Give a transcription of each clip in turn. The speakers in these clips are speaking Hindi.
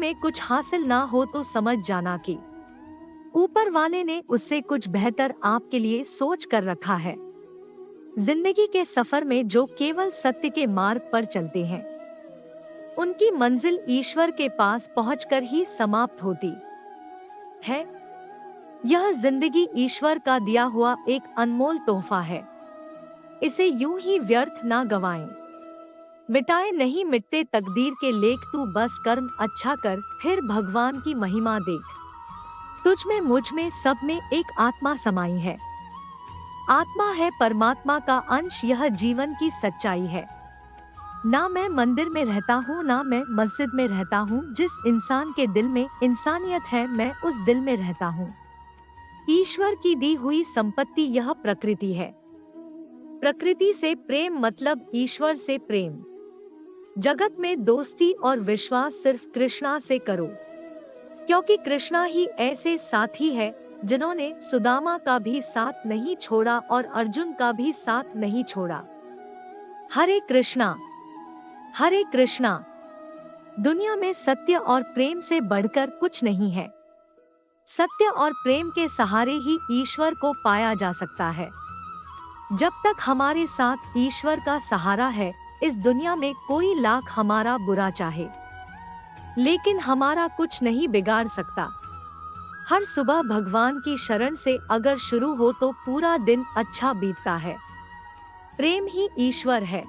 में कुछ हासिल ना हो तो समझ जाना कि ऊपर वाले ने उससे कुछ बेहतर आपके लिए सोच कर रखा है। जिंदगी के सफर में जो केवल सत्य के मार्ग पर चलते हैं, उनकी मंजिल ईश्वर के पास पहुंचकर ही समाप्त होती है। यह जिंदगी ईश्वर का दिया हुआ एक अनमोल तोहफा है। इसे यूं ही व्यर्थ ना गवाएं। मिटाए नहीं मिटते तकदीर के लेख, तू बस कर्म अच्छा कर, फिर भगवान की महिमा देख। तुझ में मुझ में सब में एक आत्मा समाई है। आत्मा है परमात्मा का अंश, यह जीवन की सच्चाई है। ना मैं मंदिर में रहता हूँ ना मैं मस्जिद में रहता हूँ, जिस इंसान के दिल में इंसानियत है मैं उस दिल में रहता हूँ। ईश्वर की दी हुई संपत्ति यह प्रकृति है। प्रकृति से प्रेम मतलब ईश्वर से प्रेम। जगत में दोस्ती और विश्वास सिर्फ कृष्णा से करो, क्योंकि कृष्णा ही ऐसे साथी है जिन्होंने सुदामा का भी साथ नहीं छोड़ा और अर्जुन का भी साथ नहीं छोड़ा। हरे कृष्णा हरे कृष्णा। दुनिया में सत्य और प्रेम से बढ़कर कुछ नहीं है। सत्य और प्रेम के सहारे ही ईश्वर को पाया जा सकता है। जब तक हमारे साथ ईश्वर का सहारा है, इस दुनिया में कोई लाख हमारा बुरा चाहे, लेकिन हमारा कुछ नहीं बिगाड़ सकता। हर सुबह भगवान की शरण से अगर शुरू हो तो पूरा दिन अच्छा बीतता है। प्रेम ही ईश्वर है,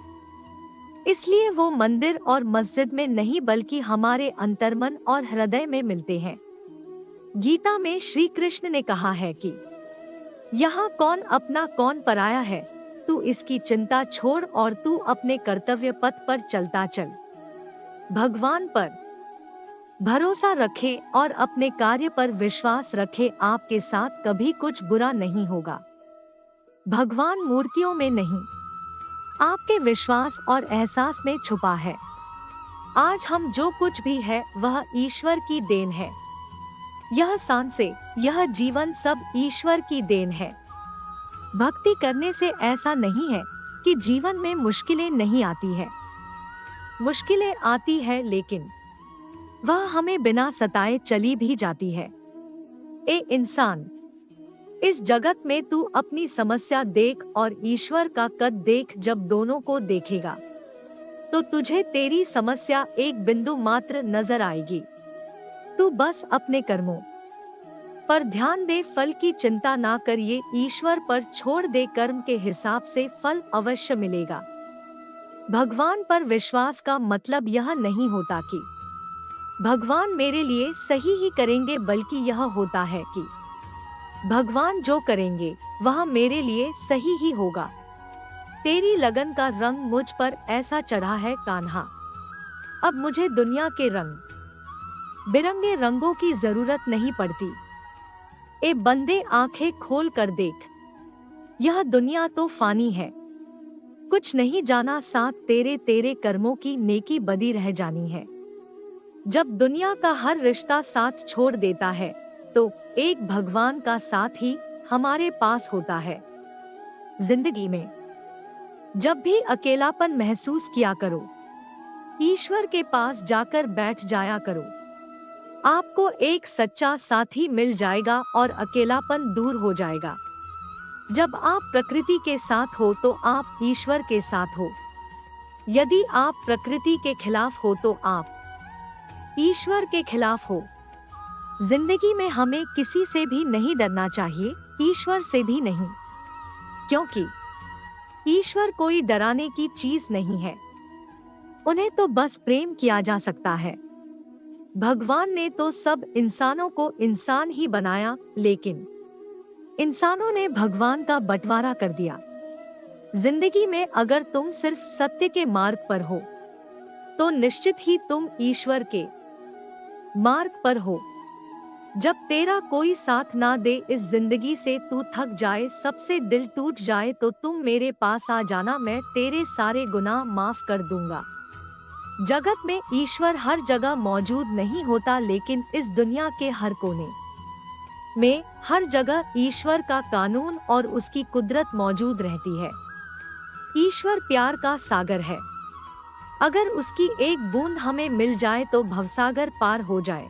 इसलिए वो मंदिर और मस्जिद में नहीं बल्कि हमारे अंतर्मन और हृदय में मिलते हैं। गीता में श्री कृष्ण ने कहा है कि यहाँ कौन अपना कौन पराया है, तू इसकी चिंता छोड़ और तू अपने कर्तव्य पथ पर चलता चल। भगवान पर भरोसा रखे और अपने कार्य पर विश्वास रखे, आपके साथ कभी कुछ बुरा नहीं होगा। भगवान मूर्तियों में नहीं, आपके विश्वास और एहसास में छुपा है। आज हम जो कुछ भी है वह ईश्वर की देन है। यह सांसें, यह जीवन सब ईश्वर की देन है। भक्ति करने से ऐसा नहीं है कि जीवन में मुश्किलें नहीं आती है। मुश्किलें आती है, लेकिन वह हमें बिना सताए चली भी जाती है। ए इंसान, इस जगत में तू अपनी समस्या देख और ईश्वर का कद देख। जब दोनों को देखेगा तो तुझे तेरी समस्या एक बिंदु मात्र नजर आएगी। तू बस अपने कर्मों पर ध्यान दे, फल की चिंता ना कर, ये ईश्वर पर छोड़ दे। कर्म के हिसाब से फल अवश्य मिलेगा। भगवान पर विश्वास का मतलब यह नहीं होता कि भगवान मेरे लिए सही ही करेंगे, बल्कि यह होता है कि भगवान जो करेंगे वह मेरे लिए सही ही होगा। तेरी लगन का रंग मुझ पर ऐसा चढ़ा है कान्हा, अब मुझे दुनिया के रंग बिरंगे रंगों की जरूरत नहीं पड़ती। ए बंदे, आंखें खोल कर देख, यह दुनिया तो फानी है। कुछ नहीं जाना साथ तेरे, तेरे कर्मों की नेकी बदी रह जानी है। जब दुनिया का हर रिश्ता साथ छोड़ देता है तो एक भगवान का साथ ही हमारे पास होता है। जिंदगी में जब भी अकेलापन महसूस किया करो, ईश्वर के पास जाकर बैठ जाया करो। आपको एक सच्चा साथी मिल जाएगा और अकेलापन दूर हो जाएगा। जब आप प्रकृति के साथ हो तो आप ईश्वर के साथ हो। यदि आप प्रकृति के खिलाफ हो तो आप ईश्वर के खिलाफ हो। जिंदगी में हमें किसी से भी नहीं डरना चाहिए, ईश्वर से भी नहीं, क्योंकि ईश्वर कोई डराने की चीज नहीं है। उन्हें तो बस प्रेम किया जा सकता है। भगवान ने तो सब इंसानों को इंसान ही बनाया, लेकिन इंसानों ने भगवान का बंटवारा कर दिया। जिंदगी में अगर तुम सिर्फ सत्य के मार्ग पर हो तो निश्चित ही तुम ईश्वर के मार्ग पर हो। जब तेरा कोई साथ ना दे इस जिंदगी से, तू थक जाए, सबसे दिल टूट जाए, तो तुम मेरे पास आ जाना, मैं तेरे सारे गुनाह माफ कर दूंगा। जगत में ईश्वर हर जगह मौजूद नहीं होता, लेकिन इस दुनिया के हर कोने में हर जगह ईश्वर का कानून और उसकी कुदरत मौजूद रहती है। ईश्वर प्यार का सागर है। अगर उसकी एक बूंद हमें मिल जाए तो भवसागर पार हो जाए।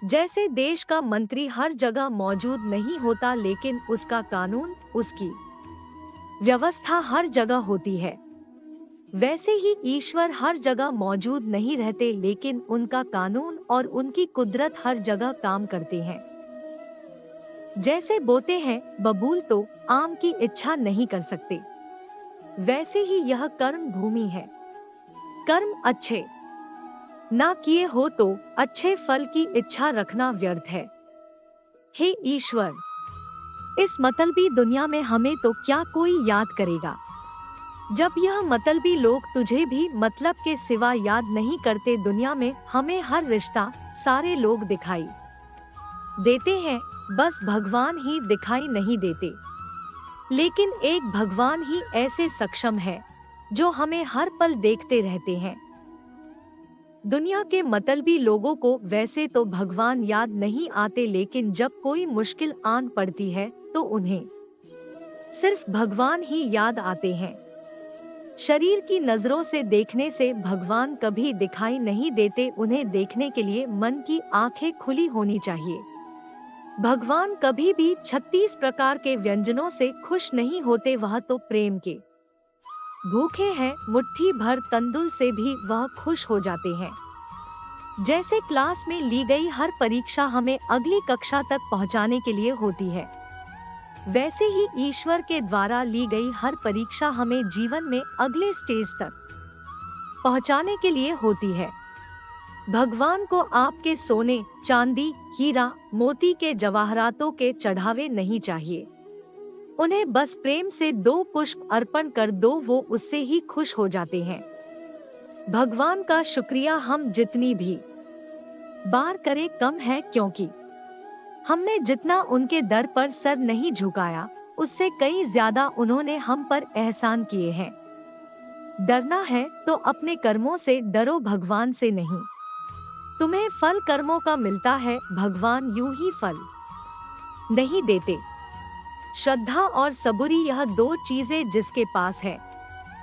जैसे देश का मंत्री हर जगह मौजूद नहीं होता लेकिन उसका कानून, उसकी व्यवस्था हर जगह होती है, वैसे ही ईश्वर हर जगह मौजूद नहीं रहते लेकिन उनका कानून और उनकी कुदरत हर जगह काम करते हैं। जैसे बोते हैं बबूल तो आम की इच्छा नहीं कर सकते, वैसे ही यह कर्म भूमि है। कर्म अच्छे ना किए हो तो अच्छे फल की इच्छा रखना व्यर्थ है। हे ईश्वर, इस मतलबी दुनिया में हमें तो क्या कोई याद करेगा। जब यह मतलबी लोग तुझे भी मतलब के सिवा याद नहीं करते, दुनिया में हमें हर रिश्ता, सारे लोग दिखाई देते हैं, बस भगवान ही दिखाई नहीं देते। लेकिन एक भगवान ही ऐसे सक्षम है जो हमें हर पल देखते रहते हैं। दुनिया के मतलबी लोगों को वैसे तो भगवान याद नहीं आते लेकिन जब कोई मुश्किल आन पड़ती है तो उन्हें सिर्फ भगवान ही याद आते हैं। शरीर की नजरों से देखने से भगवान कभी दिखाई नहीं देते, उन्हें देखने के लिए मन की आंखें खुली होनी चाहिए। भगवान कभी भी 36 प्रकार के व्यंजनों से खुश नहीं होते, वह तो प्रेम के भूखे हैं, मुट्ठी भर तंदुल से भी वह खुश हो जाते हैं। जैसे क्लास में ली गई हर परीक्षा हमें अगली कक्षा तक पहुंचाने के लिए होती है, वैसे ही ईश्वर के द्वारा ली गई हर परीक्षा हमें जीवन में अगले स्टेज तक पहुंचाने के लिए होती है। भगवान को आपके सोने, चांदी, हीरा, मोती के जवाहरातों के चढ़ावे नहीं चाहिए, उन्हें बस प्रेम से 2 पुष्प अर्पण कर दो, वो उससे ही खुश हो जाते हैं। भगवान का शुक्रिया हम जितनी भी बार करें कम है, क्योंकि हमने जितना उनके दर पर सर नहीं झुकाया उससे कई ज्यादा उन्होंने हम पर एहसान किए हैं। डरना है तो अपने कर्मों से डरो, भगवान से नहीं। तुम्हें फल कर्मों का मिलता है, भगवान यूं ही फल नहीं देते। श्रद्धा और सबूरी यह 2 चीजें जिसके पास है,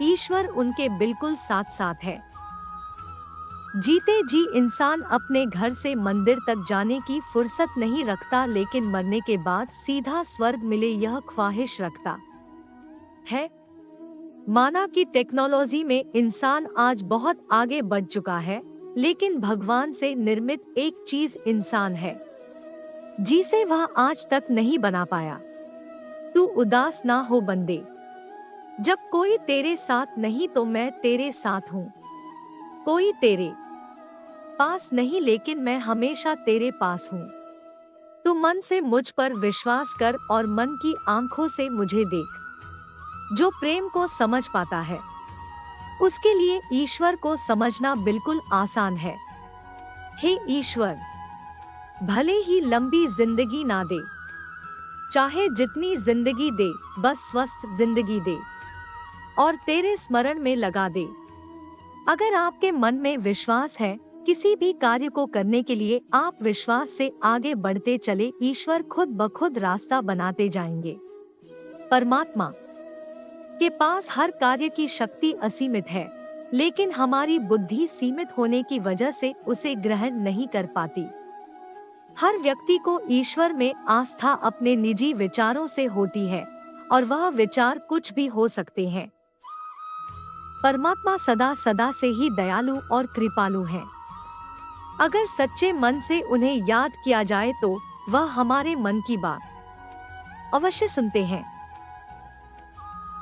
ईश्वर उनके बिल्कुल साथ साथ है। जीते जी इंसान अपने घर से मंदिर तक जाने की फुर्सत नहीं रखता लेकिन मरने के बाद सीधा स्वर्ग मिले यह ख्वाहिश रखता है। माना कि टेक्नोलॉजी में इंसान आज बहुत आगे बढ़ चुका है लेकिन भगवान से निर्मित एक चीज इंसान है जिसे वह आज तक नहीं बना पाया। तू उदास ना हो बंदे, जब कोई तेरे साथ नहीं तो मैं तेरे साथ हूँ। कोई तेरे पास नहीं लेकिन मैं हमेशा तेरे पास हूँ। तू मन से मुझ पर विश्वास कर और मन की आंखों से मुझे देख। जो प्रेम को समझ पाता है उसके लिए ईश्वर को समझना बिल्कुल आसान है। हे ईश्वर, भले ही लंबी जिंदगी ना दे, चाहे जितनी जिंदगी दे, बस स्वस्थ जिंदगी दे और तेरे स्मरण में लगा दे। अगर आपके मन में विश्वास है, किसी भी कार्य को करने के लिए आप विश्वास से आगे बढ़ते चले, ईश्वर खुद ब खुद रास्ता बनाते जाएंगे। परमात्मा के पास हर कार्य की शक्ति असीमित है लेकिन हमारी बुद्धि सीमित होने की वजह से उसे ग्रहण नहीं कर पाती। हर व्यक्ति को ईश्वर में आस्था अपने निजी विचारों से होती है और वह विचार कुछ भी हो सकते हैं। परमात्मा सदा सदा से ही दयालु और कृपालु हैं। अगर सच्चे मन से उन्हें याद किया जाए तो वह हमारे मन की बात अवश्य सुनते हैं।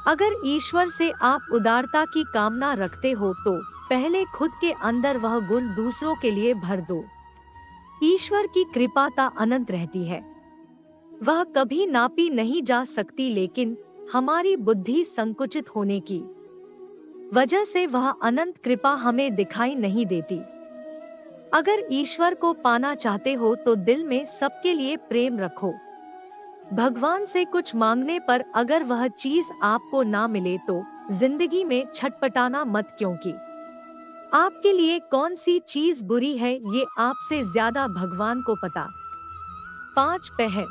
अगर ईश्वर से आप उदारता की कामना रखते हो तो पहले खुद के अंदर वह गुण दूसरों के लिए भर दो। ईश्वर की कृपाता अनंत रहती है, वह कभी नापी नहीं जा सकती लेकिन हमारी बुद्धि संकुचित होने की वजह से वह अनंत कृपा हमें दिखाई नहीं देती। अगर ईश्वर को पाना चाहते हो तो दिल में सबके लिए प्रेम रखो। भगवान से कुछ मांगने पर अगर वह चीज आपको ना मिले तो जिंदगी में छटपटाना मत, क्योंकि आपके लिए कौन सी चीज बुरी है ये आपसे ज्यादा भगवान को पता। 5 पहर